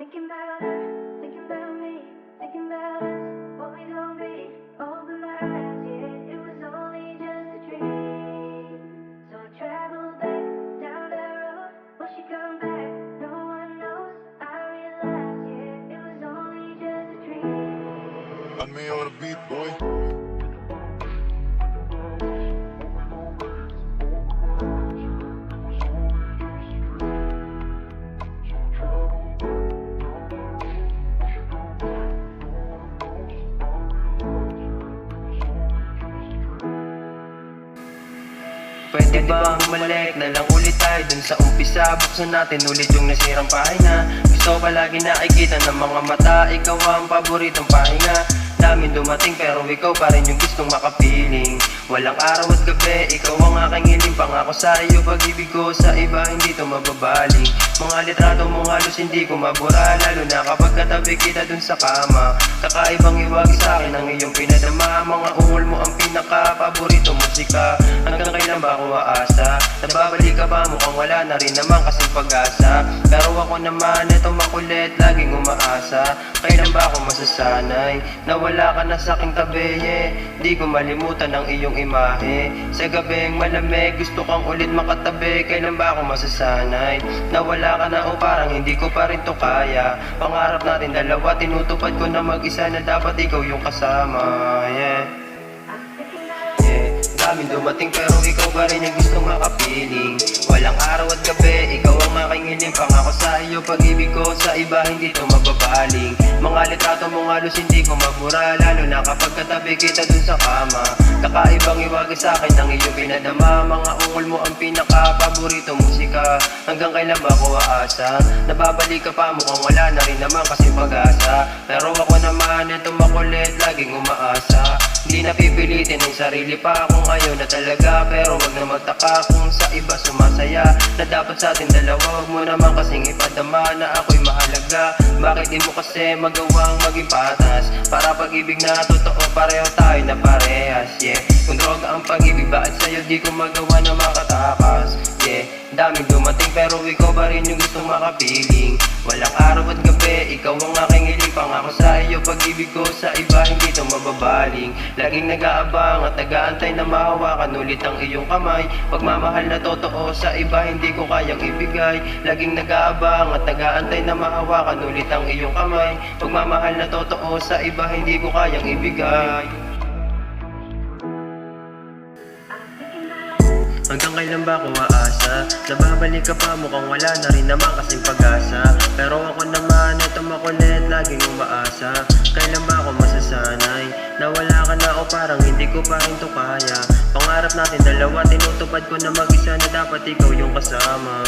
Thinking about her, thinking about me, thinking about us, what we gon' be. Open my eyes, yeah, it was only just a dream. So I travel back down that road. Will she come back? No one knows. I realize, yeah, it was only just a dream. Put me on the beat, boy. Pwede bang bumalik na lang ulit tayo dun sa umpisa? Buksan natin ulit yung nasirang pahinga. Gusto ko lagi nakikita ng mga mata, ikaw ang paboritong pahinga. Daming dumating pero ikaw pa rin yung gustong makapiling. Walang araw at gabi, ikaw ang aking hiling. Pangako sa iyo, pag-ibig ko sa iba, hindi to mababaling. Mga litrato mo halos hindi ko mabura, lalo na kapag katabi kita dun sa kama. Kakaibang iwag sa akin ang iyong pinadama. Mga ungol mo ang pinaka-paborito musika. Hanggang kailan ba ako aasa? Nababalik ka ba? Mukhang wala na rin naman kasing pag-asa. Pero ako naman, eto makulit, laging umaasa. Kailan ba ako masasanay? Nawala ka na sa aking tabi, yeah. Di ko malimutan ang iyong imahe. Sa gabing malamig, gusto kang ulit makatabi. Kailan ba ako masasanay? Nawala ka na o parang hindi ko pa rin to kaya. Pangarap natin dalawa, tinutupad ko na mag-isa na dapat ikaw yung kasama, yeah. Daming dumating pero ikaw pa rin yung gustong makapiling. Walang araw at gabi, ikaw ang aking hiling. Pangako sa iyo, pag-ibig ko sa iba, hindi to mababaling. Mga litrato mong halos hindi ko mabura, lalo na kapag katabi kita dun sa kama. Kakaibang iwag sa akin ang iyong pinadama. Mga ungol mo ang pinaka-paborito musika. Hanggang kailan ba ako aasa? Nababalik ka pa, mukhang wala na rin naman kasing pag-asa. Pero ako naman, eto makulit, laging umaasa. Hindi na pipilitin ang sarili pa kung ayaw na talaga. Pero wag na magtaka kung sa iba sumasaya. Na dapat sa atin dalawa, wag mo naman kasing ipadama na ako'y mahalaga. Bakit di mo kasi magawang maging patas? Para pag-ibig na totoo, pareho tayo na parehas, yeah. Kung droga ang pag-ibig, bakit sa'yo di ko magawa na makatakas, yeah. Daming dumating pero ikaw pa rin yung gustong makapiling. Walang araw at gabi, ikaw ang aking hiling. Pangako sa iyo, pag-ibig ko sa iba, hindi to mababaling. Laging nag-aabang at nag-aantay na mahawakan ulit ang iyong kamay. Pagmamahal na totoo sa iba, hindi ko kayang ibigay. Laging nag-aabang at nag-aantay na mahawakan ulit ang iyong kamay. Pagmamahal na totoo sa iba, hindi ko kayang ibigay. Hanggang kailan ba ako aasa? Nababalik ka pa, mukhang wala na rin naman kasing pag-asa. Pero ako naman, eto makulit, laging umaasa. Kailan ba ako masasanay? Nawala ka na o parang hindi ko pa rin to kaya. Pangarap natin dalawa, tinutupad ko na mag-isa na dapat ikaw yung kasama.